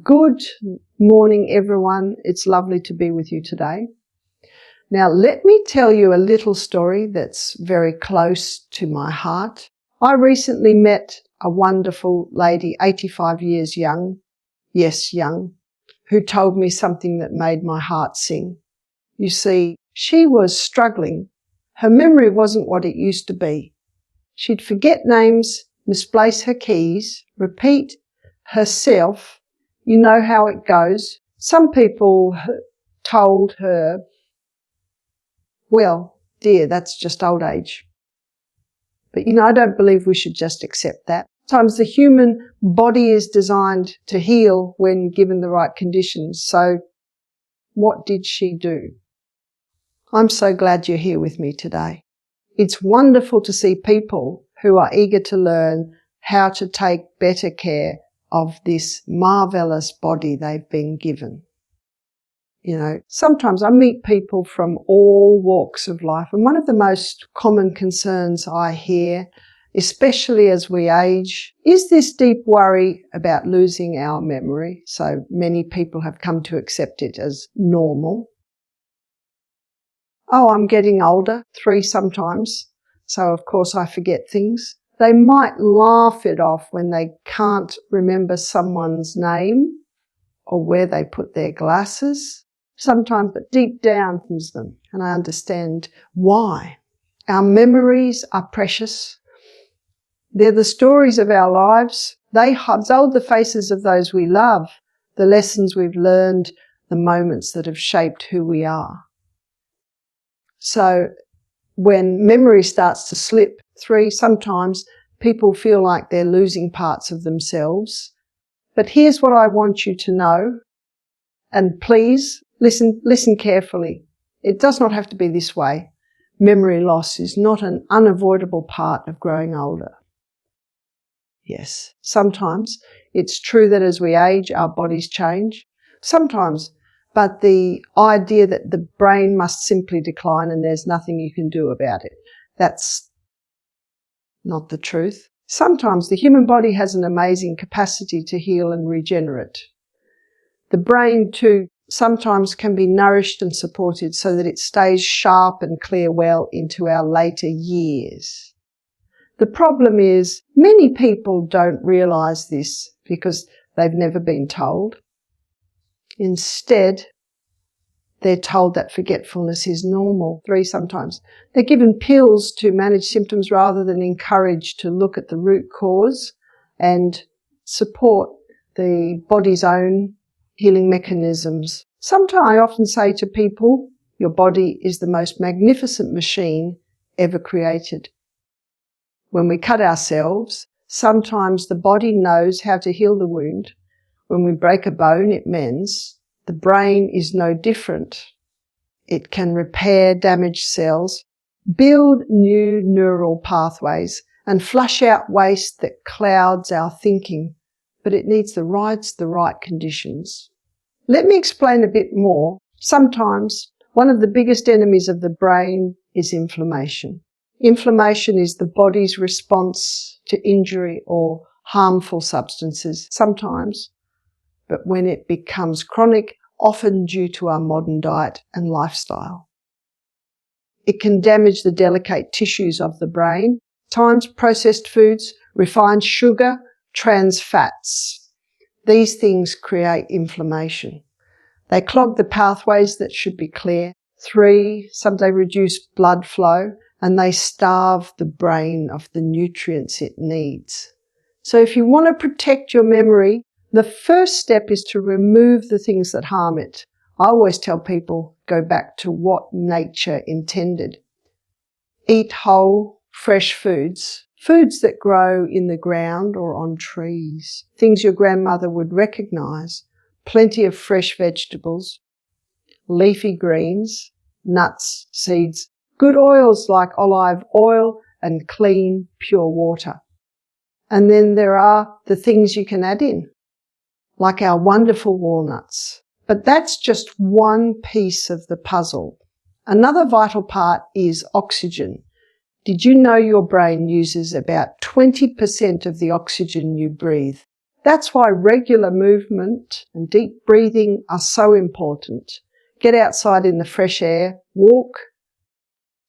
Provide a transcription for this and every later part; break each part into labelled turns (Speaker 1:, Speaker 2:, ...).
Speaker 1: Good morning, everyone. It's lovely to be with you today. Now, let me tell you a little story that's very close to my heart. I recently met a wonderful lady, 85 years young, yes, young, who told me something that made my heart sing. You see, she was struggling. Her memory wasn't what it used to be. She'd forget names, misplace her keys, repeat herself. You know how it goes. Some people told her, well, dear, that's just old age. But I don't believe we should just accept that. Sometimes the human body is designed to heal when given the right conditions. So what did she do? I'm so glad you're here with me today. It's wonderful to see people who are eager to learn how to take better care of this marvelous body they've been given. Sometimes I meet people from all walks of life, and one of the most common concerns I hear, especially as we age, is this deep worry about losing our memory. So many people have come to accept it as normal. Oh, I'm getting older, 3 sometimes, so of course I forget things. They might laugh it off when they can't remember someone's name or where they put their glasses. Sometimes, but deep down comes them, and I understand why. Our memories are precious. They're the stories of our lives. They hold the faces of those we love, the lessons we've learned, the moments that have shaped who we are. So when memory starts to slip through, sometimes people feel like they're losing parts of themselves. But here's what I want you to know, and please listen carefully. It does not have to be this way. Memory loss is not an unavoidable part of growing older. Yes, sometimes it's true that as we age, our bodies change. Sometimes, but the idea that the brain must simply decline and there's nothing you can do about it, that's not the truth. Sometimes the human body has an amazing capacity to heal and regenerate. The brain too sometimes can be nourished and supported so that it stays sharp and clear well into our later years. The problem is many people don't realise this because they've never been told. Instead, they're told that forgetfulness is normal, 3 sometimes. They're given pills to manage symptoms rather than encouraged to look at the root cause and support the body's own healing mechanisms. Sometimes I often say to people, your body is the most magnificent machine ever created. When we cut ourselves, sometimes the body knows how to heal the wound. When we break a bone, it mends. The brain is no different. It can repair damaged cells, build new neural pathways, and flush out waste that clouds our thinking, but it needs the right conditions. Let me explain a bit more. Sometimes one of the biggest enemies of the brain is inflammation. Inflammation is the body's response to injury or harmful substances sometimes, but when it becomes chronic, often due to our modern diet and lifestyle. It can damage the delicate tissues of the brain. Times processed foods, refined sugar, trans fats. These things create inflammation. They clog the pathways that should be clear. 3, sometimes they reduce blood flow, and they starve the brain of the nutrients it needs. So if you want to protect your memory, the first step is to remove the things that harm it. I always tell people, go back to what nature intended. Eat whole, fresh foods. Foods that grow in the ground or on trees. Things your grandmother would recognise. Plenty of fresh vegetables. Leafy greens. Nuts, seeds. Good oils like olive oil and clean, pure water. And then there are the things you can add in, like our wonderful walnuts. But that's just one piece of the puzzle. Another vital part is oxygen. Did you know your brain uses about 20% of the oxygen you breathe? That's why regular movement and deep breathing are so important. Get outside in the fresh air, walk,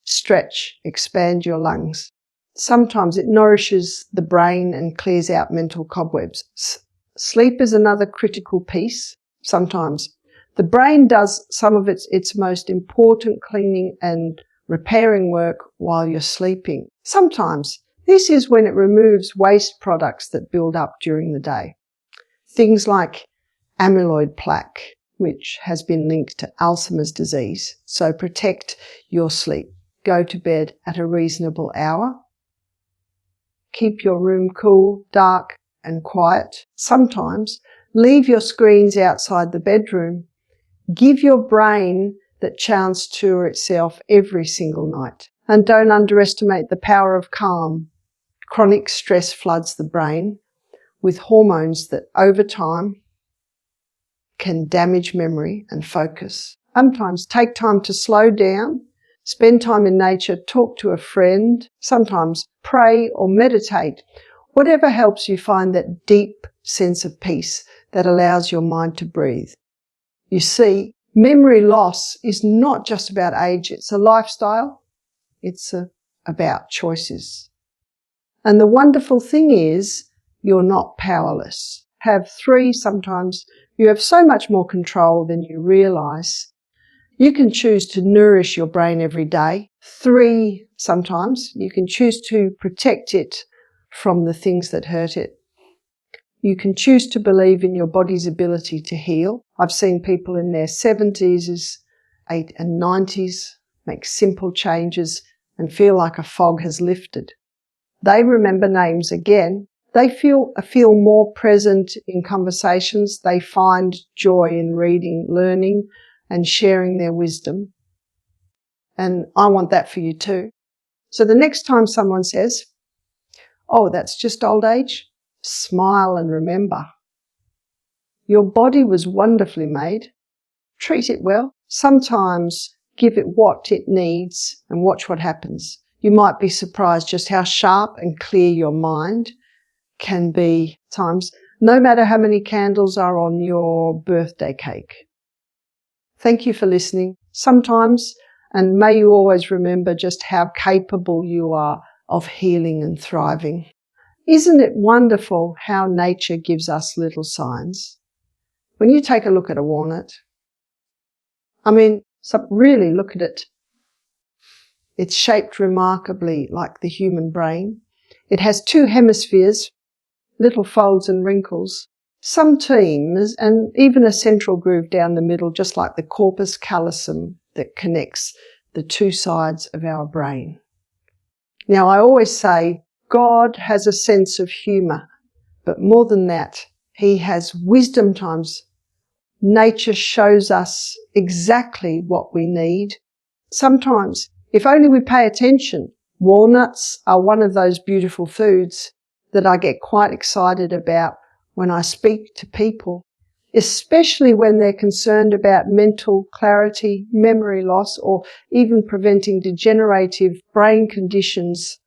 Speaker 1: stretch, expand your lungs. Sometimes it nourishes the brain and clears out mental cobwebs. Sleep is another critical piece. Sometimes the brain does some of its most important cleaning and repairing work while you're sleeping. Sometimes this is when it removes waste products that build up during the day. Things like amyloid plaque, which has been linked to Alzheimer's disease. So protect your sleep. Go to bed at a reasonable hour. Keep your room cool, dark and quiet. Sometimes leave your screens outside the bedroom. Give your brain that chance to itself every single night. And don't underestimate the power of calm. Chronic stress floods the brain with hormones that over time can damage memory and focus. Sometimes take time to slow down, spend time in nature, talk to a friend, sometimes pray or meditate. Whatever helps you find that deep sense of peace that allows your mind to breathe. You see, memory loss is not just about age, it's a lifestyle. It's about choices. And the wonderful thing is, you're not powerless. Have 3, sometimes you have so much more control than you realise. You can choose to nourish your brain every day. 3, sometimes you can choose to protect it from the things that hurt it. You can choose to believe in your body's ability to heal. I've seen people in their 70s, 80s and 90s make simple changes and feel like a fog has lifted. They remember names again. They feel more present in conversations. They find joy in reading, learning and sharing their wisdom. And I want that for you too. So the next time someone says, "Oh, that's just old age," smile and remember, your body was wonderfully made. Treat it well. Sometimes give it what it needs and watch what happens. You might be surprised just how sharp and clear your mind can be times, no matter how many candles are on your birthday cake. Thank you for listening. Sometimes, and may you always remember just how capable you are of healing and thriving. Isn't it wonderful how nature gives us little signs? When you take a look at a walnut, really look at it. It's shaped remarkably like the human brain. It has 2 hemispheres, little folds and wrinkles, some teams, and even a central groove down the middle, just like the corpus callosum that connects the 2 sides of our brain. Now, I always say God has a sense of humour, but more than that, he has wisdom times. Nature shows us exactly what we need. Sometimes, if only we pay attention. Walnuts are one of those beautiful foods that I get quite excited about when I speak to people, especially when they're concerned about mental clarity, memory loss, or even preventing degenerative brain conditions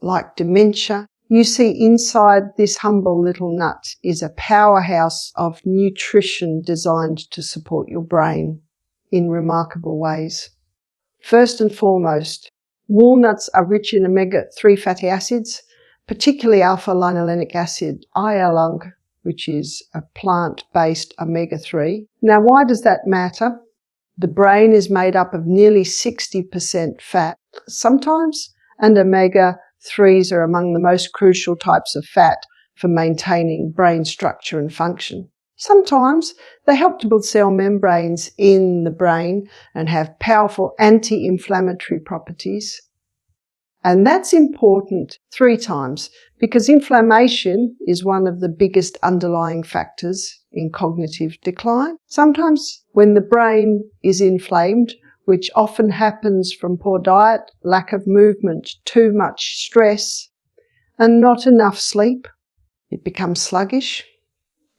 Speaker 1: like dementia. You see, inside this humble little nut is a powerhouse of nutrition designed to support your brain in remarkable ways. First and foremost, walnuts are rich in omega-3 fatty acids, particularly alpha-linolenic acid, ILUNG, which is a plant-based omega-3. Now, why does that matter? The brain is made up of nearly 60% fat sometimes, and omega-3s are among the most crucial types of fat for maintaining brain structure and function. Sometimes they help to build cell membranes in the brain and have powerful anti-inflammatory properties. And that's important 3 times because inflammation is one of the biggest underlying factors in cognitive decline. Sometimes when the brain is inflamed, which often happens from poor diet, lack of movement, too much stress, and not enough sleep, it becomes sluggish.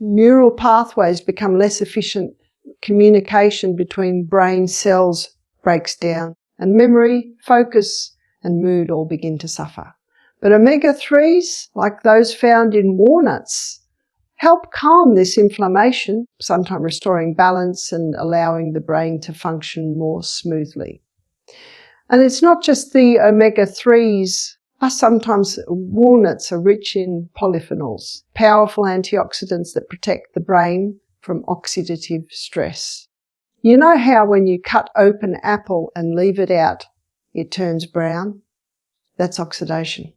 Speaker 1: Neural pathways become less efficient. Communication between brain cells breaks down, and memory, focus, and mood all begin to suffer. But omega-3s, like those found in walnuts, help calm this inflammation, sometimes restoring balance and allowing the brain to function more smoothly. And it's not just the omega-3s. Sometimes walnuts are rich in polyphenols, powerful antioxidants that protect the brain from oxidative stress. You know how when you cut open an apple and leave it out, it turns brown? That's oxidation.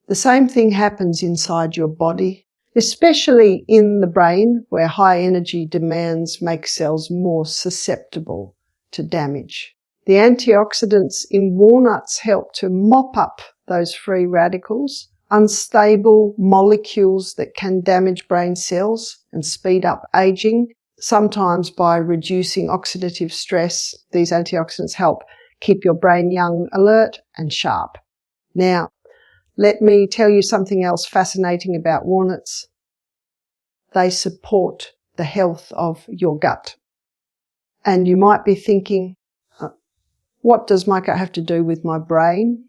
Speaker 1: The same thing happens inside your body, especially in the brain, where high energy demands make cells more susceptible to damage. The antioxidants in walnuts help to mop up those free radicals, unstable molecules that can damage brain cells and speed up aging. Sometimes by reducing oxidative stress, these antioxidants help keep your brain young, alert and sharp. Now, let me tell you something else fascinating about walnuts. They support the health of your gut. And you might be thinking, what does my gut have to do with my brain?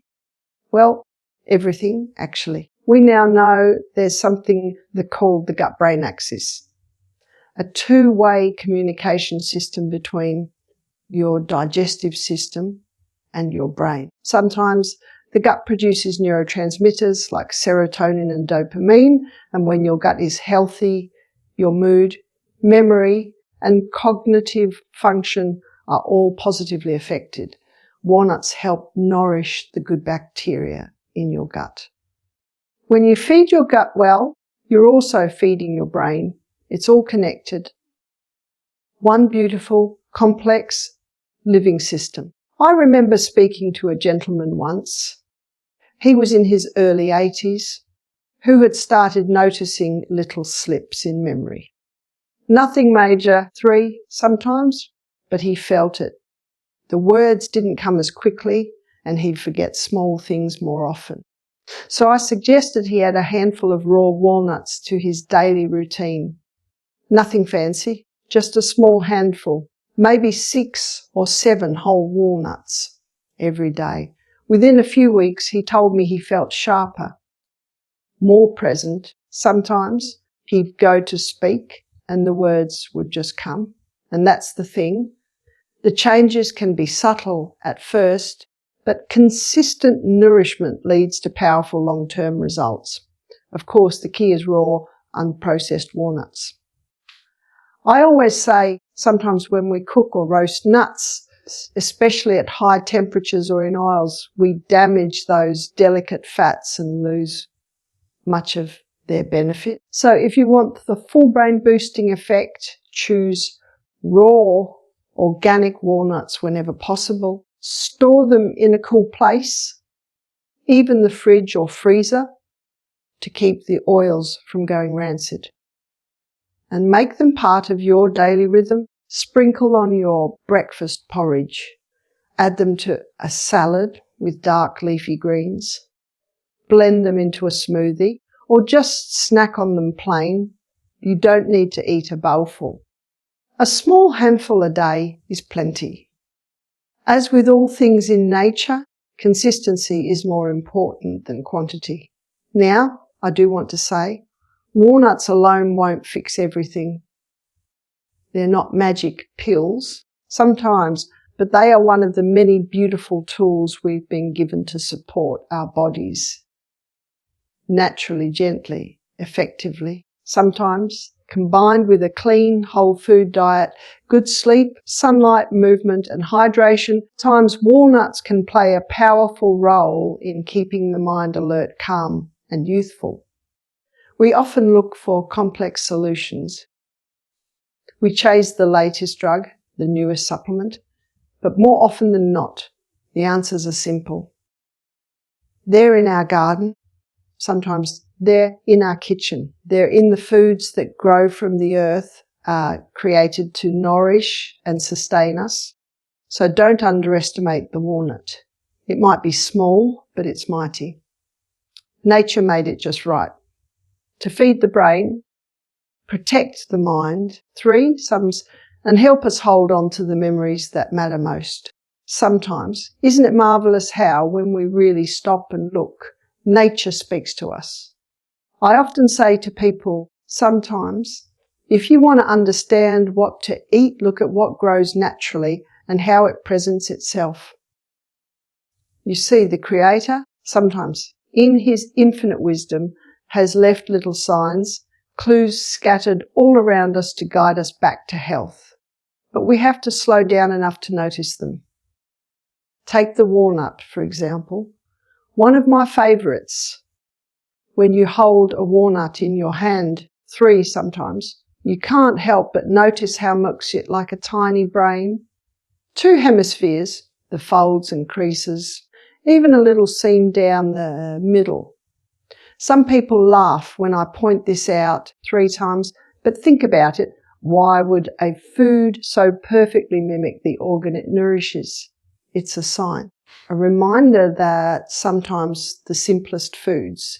Speaker 1: Well, everything, actually. We now know there's something called the gut-brain axis, a two-way communication system between your digestive system and your brain. Sometimes the gut produces neurotransmitters like serotonin and dopamine, and when your gut is healthy, your mood, memory, and cognitive function are all positively affected. Walnuts help nourish the good bacteria in your gut. When you feed your gut well, you're also feeding your brain. It's all connected. One beautiful, complex living system. I remember speaking to a gentleman once. He was in his early 80s, who had started noticing little slips in memory. Nothing major, 3 sometimes, but he felt it. The words didn't come as quickly, and he'd forget small things more often. So I suggested he add a handful of raw walnuts to his daily routine. Nothing fancy, just a small handful, maybe 6 or 7 whole walnuts every day. Within a few weeks, he told me he felt sharper, more present. Sometimes he'd go to speak and the words would just come. And that's the thing. The changes can be subtle at first, but consistent nourishment leads to powerful long-term results. Of course, the key is raw, unprocessed walnuts. I always say sometimes when we cook or roast nuts, especially at high temperatures or in oils, we damage those delicate fats and lose much of their benefit. So if you want the full brain boosting effect, choose raw organic walnuts whenever possible. Store them in a cool place, even the fridge or freezer, to keep the oils from going rancid. And make them part of your daily rhythm. Sprinkle on your breakfast porridge. Add them to a salad with dark leafy greens. Blend them into a smoothie or just snack on them plain. You don't need to eat a bowlful. A small handful a day is plenty. As with all things in nature, consistency is more important than quantity. Now, I do want to say, walnuts alone won't fix everything. They're not magic pills, sometimes, but they are one of the many beautiful tools we've been given to support our bodies. Naturally, gently, effectively. Sometimes, combined with a clean, whole food diet, good sleep, sunlight, movement and hydration, times walnuts can play a powerful role in keeping the mind alert, calm and youthful. We often look for complex solutions. We chase the latest drug, the newest supplement, but more often than not, the answers are simple. They're in our garden. Sometimes they're in our kitchen. They're in the foods that grow from the earth, created to nourish and sustain us. So don't underestimate the walnut. It might be small, but it's mighty. Nature made it just right. To feed the brain, protect the mind, and help us hold on to the memories that matter most. Sometimes, isn't it marvellous how, when we really stop and look, nature speaks to us? I often say to people, sometimes, if you want to understand what to eat, look at what grows naturally and how it presents itself. You see, the Creator, sometimes, in His infinite wisdom, has left little signs, clues scattered all around us to guide us back to health. But we have to slow down enough to notice them. Take the walnut, for example. One of my favourites. When you hold a walnut in your hand, 3 sometimes, you can't help but notice how it looks like a tiny brain. 2 hemispheres, the folds and creases, even a little seam down the middle. Some people laugh when I point this out 3 times, but think about it. Why would a food so perfectly mimic the organ it nourishes? It's a sign, a reminder that sometimes the simplest foods,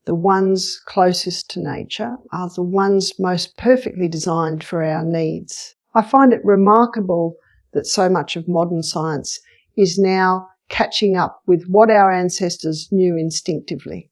Speaker 1: the ones closest to nature, are the ones most perfectly designed for our needs. I find it remarkable that so much of modern science is now catching up with what our ancestors knew instinctively.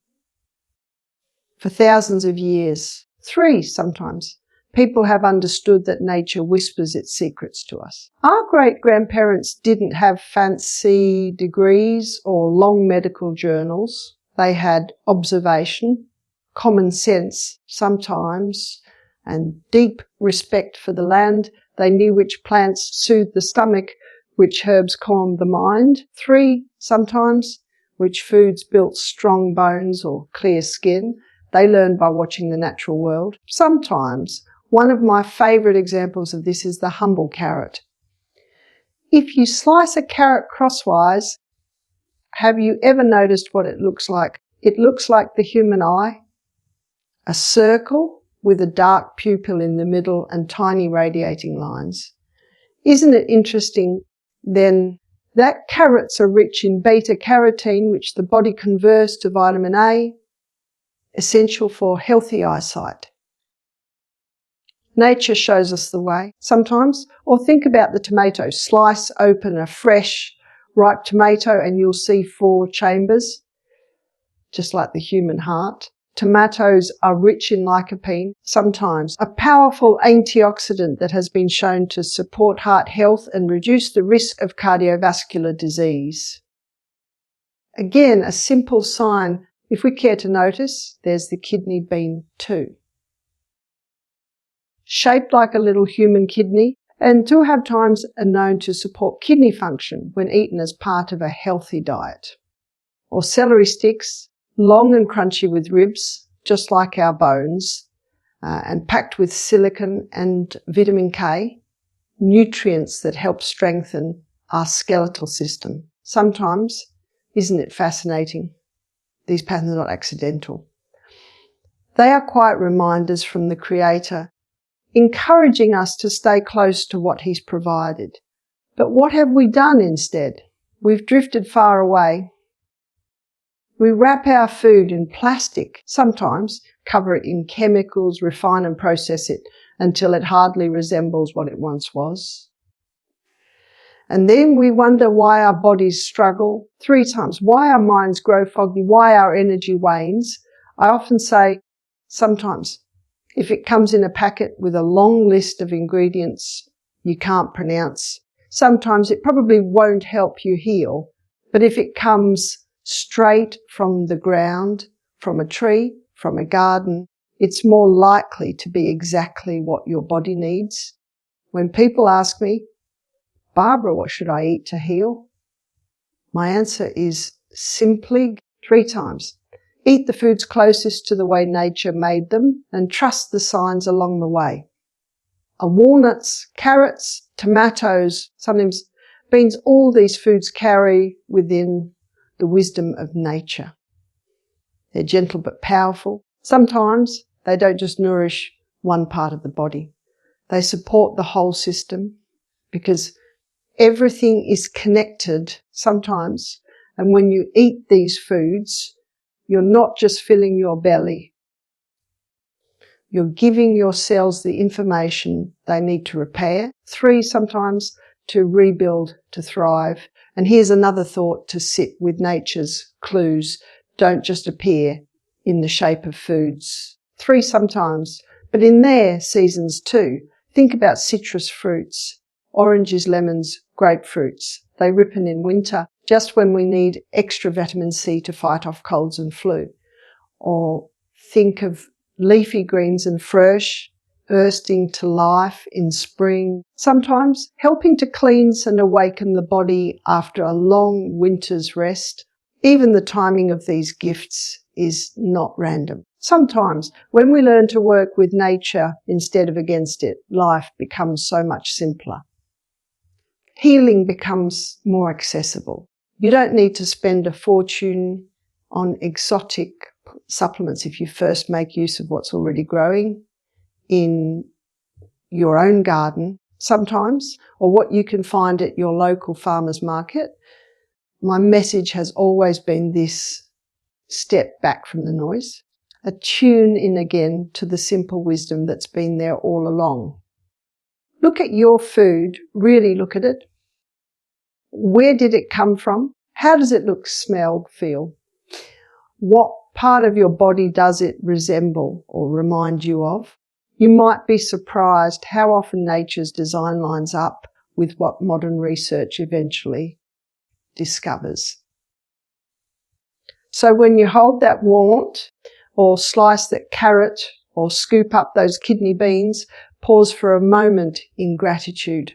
Speaker 1: For thousands of years, 3 sometimes, people have understood that nature whispers its secrets to us. Our great-grandparents didn't have fancy degrees or long medical journals. They had observation, common sense sometimes, and deep respect for the land. They knew which plants soothed the stomach, which herbs calmed the mind. 3 sometimes, which foods built strong bones or clear skin. They learned by watching the natural world. Sometimes, one of my favourite examples of this is the humble carrot. If you slice a carrot crosswise, have you ever noticed what it looks like? It looks like the human eye, a circle with a dark pupil in the middle and tiny radiating lines. Isn't it interesting then that carrots are rich in beta-carotene, which the body converts to vitamin A, essential for healthy eyesight. Nature shows us the way sometimes. Or think about the tomato. Slice open a fresh, ripe tomato and you'll see 4 chambers, just like the human heart. Tomatoes are rich in lycopene, sometimes a powerful antioxidant that has been shown to support heart health and reduce the risk of cardiovascular disease. Again, a simple sign. If we care to notice, there's the kidney bean too. Shaped like a little human kidney, and to have times are known to support kidney function when eaten as part of a healthy diet. Or celery sticks, long and crunchy with ribs, just like our bones, and packed with silicon and vitamin K, nutrients that help strengthen our skeletal system. Sometimes, isn't it fascinating? These patterns are not accidental. They are quiet reminders from the Creator, encouraging us to stay close to what He's provided. But what have we done instead? We've drifted far away. We wrap our food in plastic, sometimes cover it in chemicals, refine and process it until it hardly resembles what it once was. And then we wonder why our bodies struggle 3 times, why our minds grow foggy, why our energy wanes. I often say, sometimes, if it comes in a packet with a long list of ingredients you can't pronounce, sometimes it probably won't help you heal. But if it comes straight from the ground, from a tree, from a garden, it's more likely to be exactly what your body needs. When people ask me, Barbara, what should I eat to heal? My answer is simply 3 times. Eat the foods closest to the way nature made them and trust the signs along the way. Walnuts, carrots, tomatoes, sometimes beans, all these foods carry within the wisdom of nature. They're gentle but powerful. Sometimes they don't just nourish one part of the body. They support the whole system because everything is connected sometimes. And when you eat these foods, you're not just filling your belly. You're giving your cells the information they need to repair. 3, sometimes to rebuild, to thrive. And here's another thought to sit with nature's clues. Don't just appear in the shape of foods. 3 sometimes, but in their seasons too. Think about citrus fruits, oranges, lemons, grapefruits. They ripen in winter, just when we need extra vitamin C to fight off colds and flu. Or think of leafy greens and fresh, bursting to life in spring, sometimes helping to cleanse and awaken the body after a long winter's rest. Even the timing of these gifts is not random. Sometimes, when we learn to work with nature instead of against it, life becomes so much simpler. Healing becomes more accessible. You don't need to spend a fortune on exotic supplements if you first make use of what's already growing in your own garden sometimes, or what you can find at your local farmer's market. My message has always been this: step back from the noise, attune in again to the simple wisdom that's been there all along. Look at your food, really look at it. Where did it come from? How does it look, smell, feel? What part of your body does it resemble or remind you of? You might be surprised how often nature's design lines up with what modern research eventually discovers. So when you hold that walnut or slice that carrot or scoop up those kidney beans, pause for a moment in gratitude.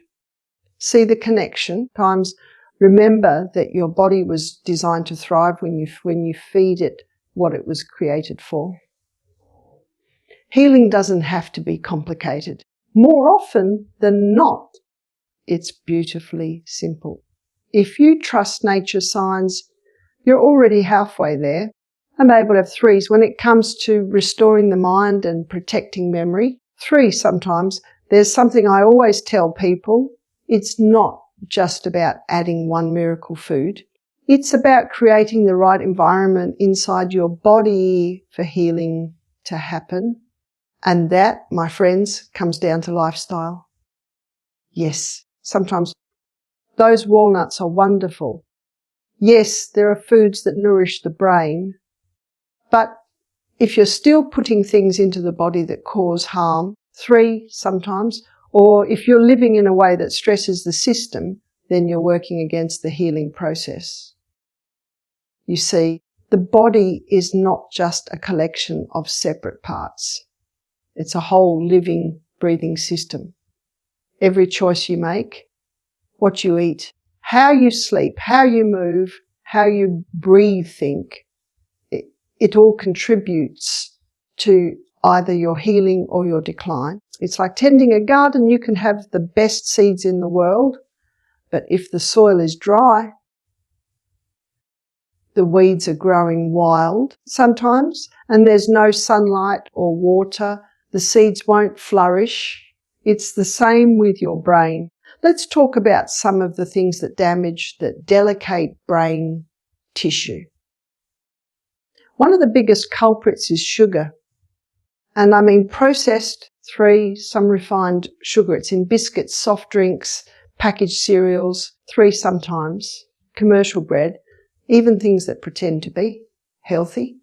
Speaker 1: See the connection. Times remember that your body was designed to thrive when you feed it what it was created for. Healing doesn't have to be complicated. More often than not, it's beautifully simple. If you trust nature's signs, you're already halfway there. I'm able to have 3s when it comes to restoring the mind and protecting memory. 3 sometimes. There's something I always tell people. It's not just about adding one miracle food. It's about creating the right environment inside your body for healing to happen. And that, my friends, comes down to lifestyle. Yes, sometimes those walnuts are wonderful. Yes, there are foods that nourish the brain, but if you're still putting things into the body that cause harm, 3 sometimes, or if you're living in a way that stresses the system, then you're working against the healing process. You see, the body is not just a collection of separate parts. It's a whole living, breathing system. Every choice you make, what you eat, how you sleep, how you move, how you breathe, think, it all contributes to either your healing or your decline. It's like tending a garden. You can have the best seeds in the world, but if the soil is dry, the weeds are growing wild sometimes, and there's no sunlight or water, the seeds won't flourish. It's the same with your brain. Let's talk about some of the things that damage that delicate brain tissue. One of the biggest culprits is sugar. And I mean processed, 3, some refined sugar. It's in biscuits, soft drinks, packaged cereals, 3 sometimes, commercial bread, even things that pretend to be healthy,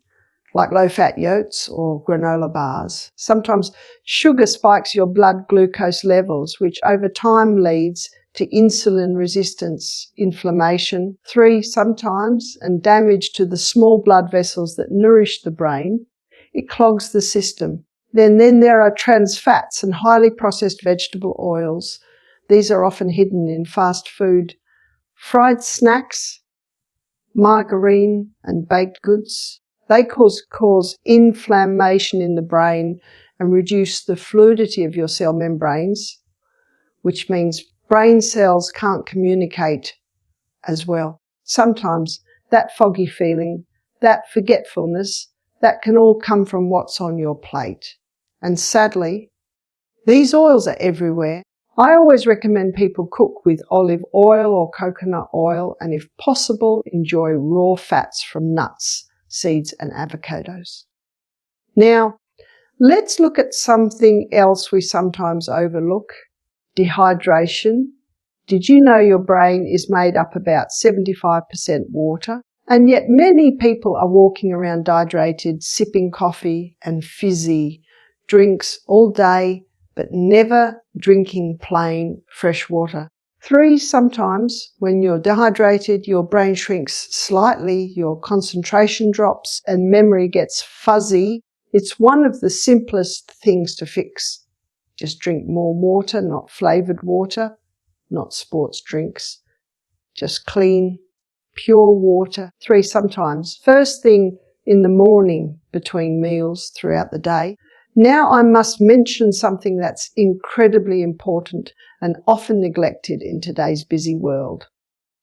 Speaker 1: like low-fat oats or granola bars. Sometimes sugar spikes your blood glucose levels, which over time leads to insulin resistance, inflammation, 3 sometimes, and damage to the small blood vessels that nourish the brain. It clogs the system. Then there are trans fats and highly processed vegetable oils. These are often hidden in fast food, fried snacks, margarine and baked goods. They cause inflammation in the brain and reduce the fluidity of your cell membranes, which means brain cells can't communicate as well. Sometimes that foggy feeling, that forgetfulness, that can all come from what's on your plate. And sadly, these oils are everywhere. I always recommend people cook with olive oil or coconut oil, and if possible, enjoy raw fats from nuts, seeds and avocados. Now, let's look at something else we sometimes overlook: dehydration. Did you know your brain is made up about 75% water? And yet many people are walking around dehydrated, sipping coffee and fizzy drinks all day, but never drinking plain fresh water. 3, sometimes when you're dehydrated, your brain shrinks slightly, your concentration drops and memory gets fuzzy. It's one of the simplest things to fix. Just drink more water, not flavoured water, not sports drinks. Just clean, pure water. 3, sometimes. First thing in the morning between meals throughout the day. Now I must mention something that's incredibly important and often neglected in today's busy world.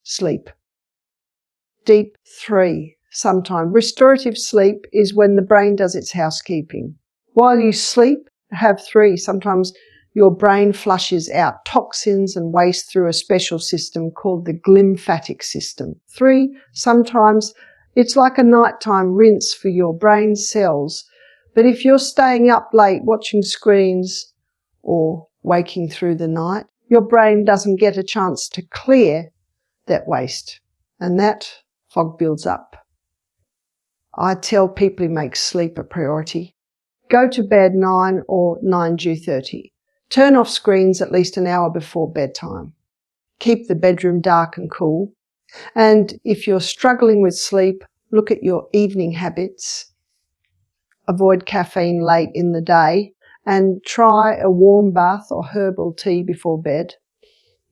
Speaker 1: Sleep. Deep 3, sometimes. Restorative sleep is when the brain does its housekeeping. While you sleep, have 3, sometimes your brain flushes out toxins and waste through a special system called the glymphatic system. 3, sometimes it's like a nighttime rinse for your brain cells. But if you're staying up late watching screens or waking through the night, your brain doesn't get a chance to clear that waste, and that fog builds up. I tell people who make sleep a priority. Go to bed 9 or 9 due 30. Turn off screens at least an hour before bedtime. Keep the bedroom dark and cool. And if you're struggling with sleep, look at your evening habits. Avoid caffeine late in the day and try a warm bath or herbal tea before bed.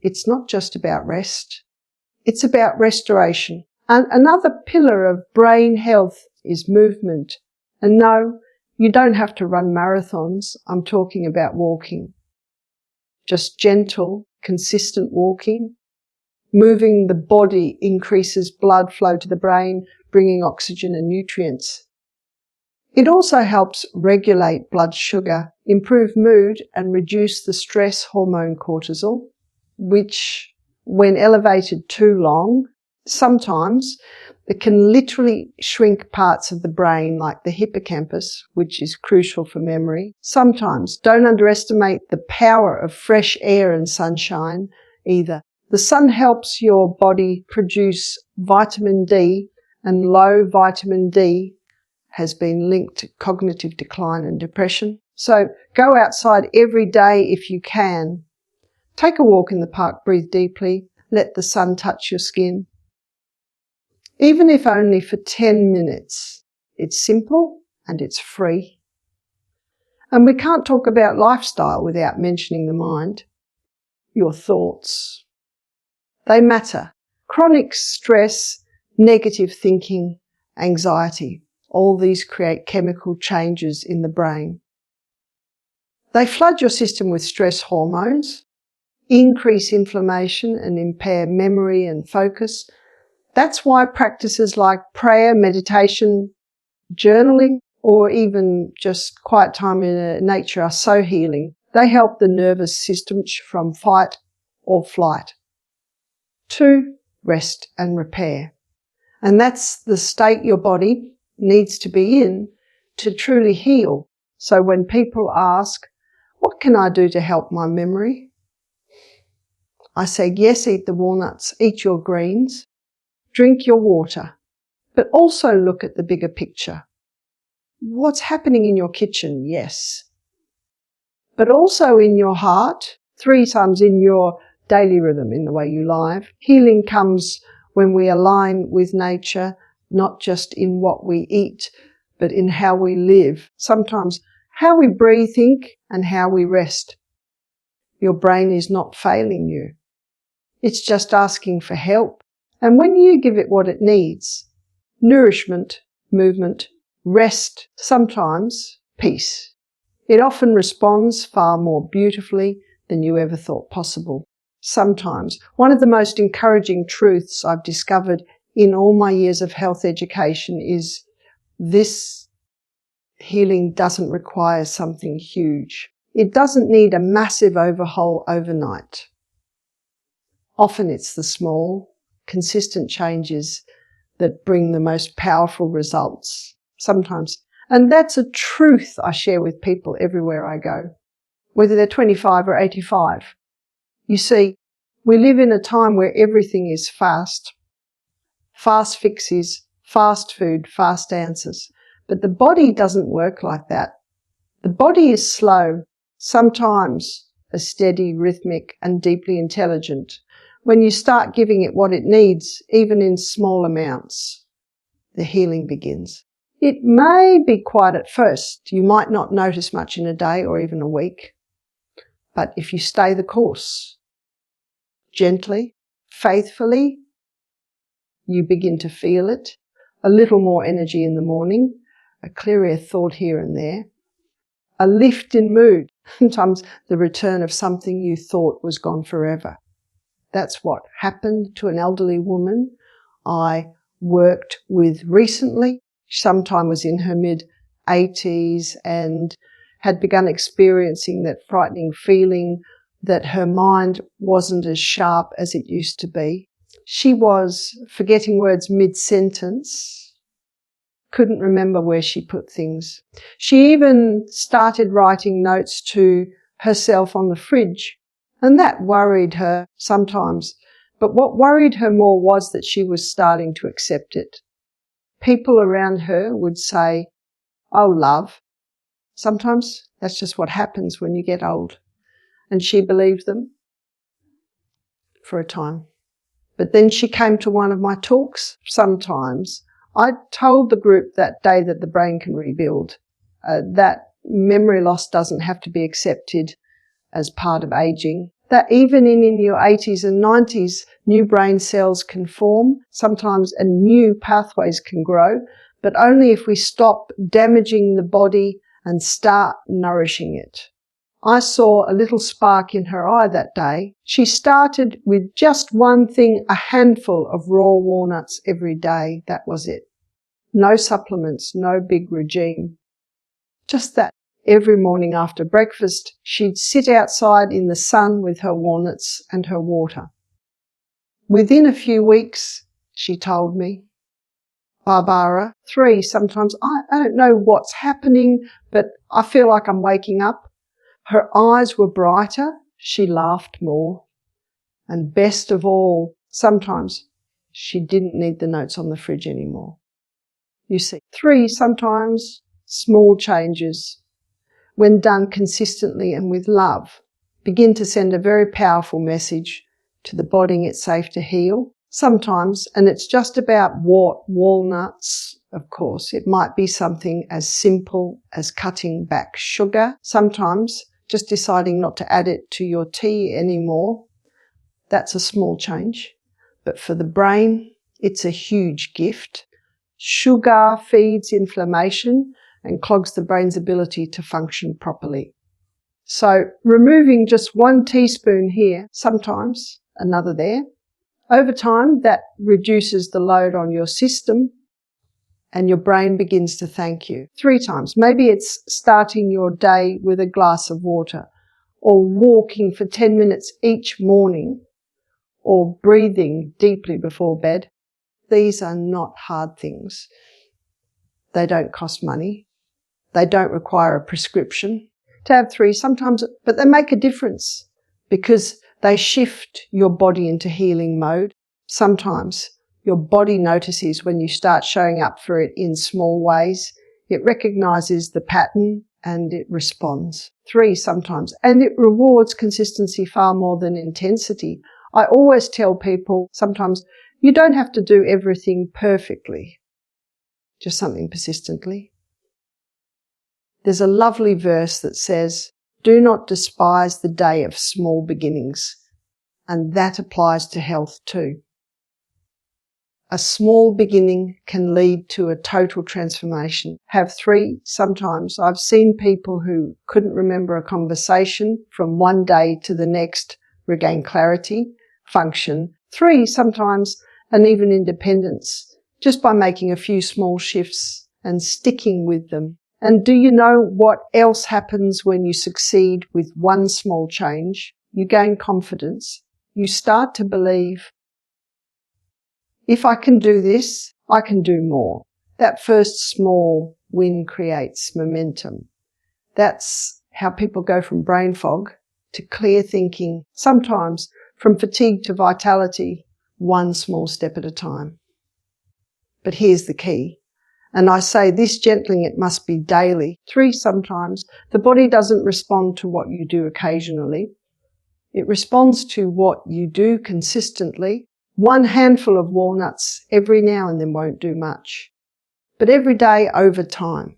Speaker 1: It's not just about rest. It's about restoration. And another pillar of brain health is movement. And no, you don't have to run marathons. I'm talking about walking. Just gentle, consistent walking. Moving the body increases blood flow to the brain, bringing oxygen and nutrients. It also helps regulate blood sugar, improve mood, and reduce the stress hormone cortisol, which, when elevated too long, sometimes it can literally shrink parts of the brain like the hippocampus, which is crucial for memory. Sometimes don't underestimate the power of fresh air and sunshine either. The sun helps your body produce vitamin D, and low vitamin D has been linked to cognitive decline and depression. So go outside every day if you can. Take a walk in the park, breathe deeply, let the sun touch your skin. Even if only for 10 minutes. It's simple and it's free. And we can't talk about lifestyle without mentioning the mind. Your thoughts. They matter. Chronic stress, negative thinking, anxiety. All these create chemical changes in the brain. They flood your system with stress hormones, increase inflammation and impair memory and focus. That's why practices like prayer, meditation, journaling, or even just quiet time in nature are so healing. They help the nervous system from fight or flight to rest and repair. And that's the state your body needs to be in to truly heal. So when people ask, what can I do to help my memory? I say, yes, eat the walnuts, eat your greens, drink your water, but also look at the bigger picture. What's happening in your kitchen? Yes. But also in your heart, 3 times in your daily rhythm, in the way you live. Healing comes when we align with nature, not just in what we eat, but in how we live. Sometimes how we breathe, think, and how we rest. Your brain is not failing you. It's just asking for help. And when you give it what it needs, nourishment, movement, rest, sometimes peace, it often responds far more beautifully than you ever thought possible. Sometimes. One of the most encouraging truths I've discovered in all my years of health education is this healing doesn't require something huge. It doesn't need a massive overhaul overnight. Often it's the small, consistent changes that bring the most powerful results. Sometimes. And that's a truth I share with people everywhere I go, whether they're 25 or 85. You see, we live in a time where everything is fast. Fast fixes fast food, fast answers. But the body doesn't work like that. The body is slow, sometimes a steady, rhythmic, and deeply intelligent. When you start giving it what it needs, even in small amounts, the healing begins. It may be quiet at first. You might not notice much in a day or even a week. But if you stay the course, gently, faithfully, you begin to feel it. A little more energy in the morning, a clearer thought here and there, a lift in mood, sometimes the return of something you thought was gone forever. That's what happened to an elderly woman I worked with recently. Sometime was in her mid-80s and had begun experiencing that frightening feeling that her mind wasn't as sharp as it used to be. She was forgetting words mid-sentence, couldn't remember where she put things. She even started writing notes to herself on the fridge, and that worried her sometimes. But what worried her more was that she was starting to accept it. People around her would say, "Oh, love." Sometimes that's just what happens when you get old. And she believed them for a time. But then she came to one of my talks. Sometimes I told the group that day that the brain can rebuild, that memory loss doesn't have to be accepted as part of aging, that even in your 80s and 90s, new brain cells can form sometimes and new pathways can grow, but only if we stop damaging the body and start nourishing it. I saw a little spark in her eye that day. She started with just one thing, a handful of raw walnuts every day. That was it. No supplements, no big regime. Just that. Every morning after breakfast, she'd sit outside in the sun with her walnuts and her water. Within a few weeks, she told me, Barbara, 3 sometimes, I don't know what's happening, but I feel like I'm waking up. Her eyes were brighter, she laughed more. And best of all, sometimes she didn't need the notes on the fridge anymore. You see, 3 sometimes, small changes, when done consistently and with love, begin to send a very powerful message to the body it's safe to heal. Sometimes, and it's just about walnuts, of course, it might be something as simple as cutting back sugar. Sometimes, just deciding not to add it to your tea anymore. That's a small change. But for the brain, it's a huge gift. Sugar feeds inflammation and clogs the brain's ability to function properly. So removing just 1 teaspoon here, sometimes another there, over time that reduces the load on your system and your brain begins to thank you 3 times. Maybe it's starting your day with a glass of water or walking for 10 minutes each morning or breathing deeply before bed. These are not hard things. They don't cost money. They don't require a prescription. To have 3 sometimes, but they make a difference because they shift your body into healing mode. Sometimes your body notices when you start showing up for it in small ways. It recognizes the pattern and it responds. 3 sometimes. And it rewards consistency far more than intensity. I always tell people sometimes you don't have to do everything perfectly, just something persistently. There's a lovely verse that says, "Do not despise the day of small beginnings." And that applies to health too. A small beginning can lead to a total transformation. Have 3 sometimes. I've seen people who couldn't remember a conversation from one day to the next regain clarity, function. 3 sometimes, and even independence, just by making a few small shifts and sticking with them. And do you know what else happens when you succeed with 1 small change? You gain confidence. You start to believe, if I can do this, I can do more. That first small win creates momentum. That's how people go from brain fog to clear thinking, sometimes from fatigue to vitality, 1 small step at a time. But here's the key. And I say this gently, it must be daily, 3 sometimes. The body doesn't respond to what you do occasionally. It responds to what you do consistently. 1 handful of walnuts every now and then won't do much. But every day over time,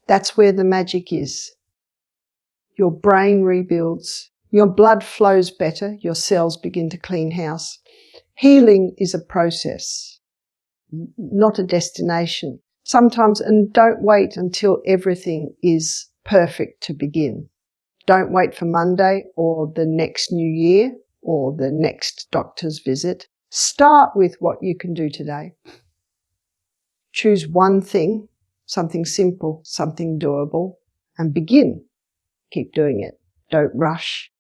Speaker 1: that's where the magic is. Your brain rebuilds. Your blood flows better. Your cells begin to clean house. Healing is a process, not a destination. Sometimes, and don't wait until everything is perfect to begin. Don't wait for Monday or the next new year or the next doctor's visit. Start with what you can do today. Choose one thing, something simple, something doable, and begin. Keep doing it. Don't rush.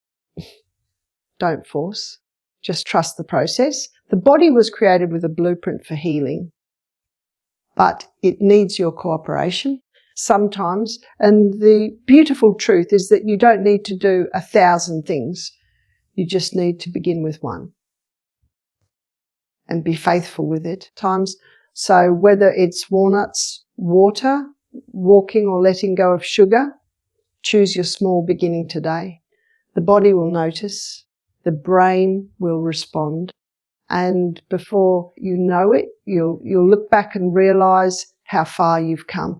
Speaker 1: Don't force. Just trust the process. The body was created with a blueprint for healing, but it needs your cooperation sometimes. And the beautiful truth is that you don't need to do 1,000 things. You just need to begin with one and be faithful with it. So whether it's walnuts, water, walking or letting go of sugar, choose your small beginning today. The body will notice. The brain will respond. And before you know it, you'll look back and realize how far you've come.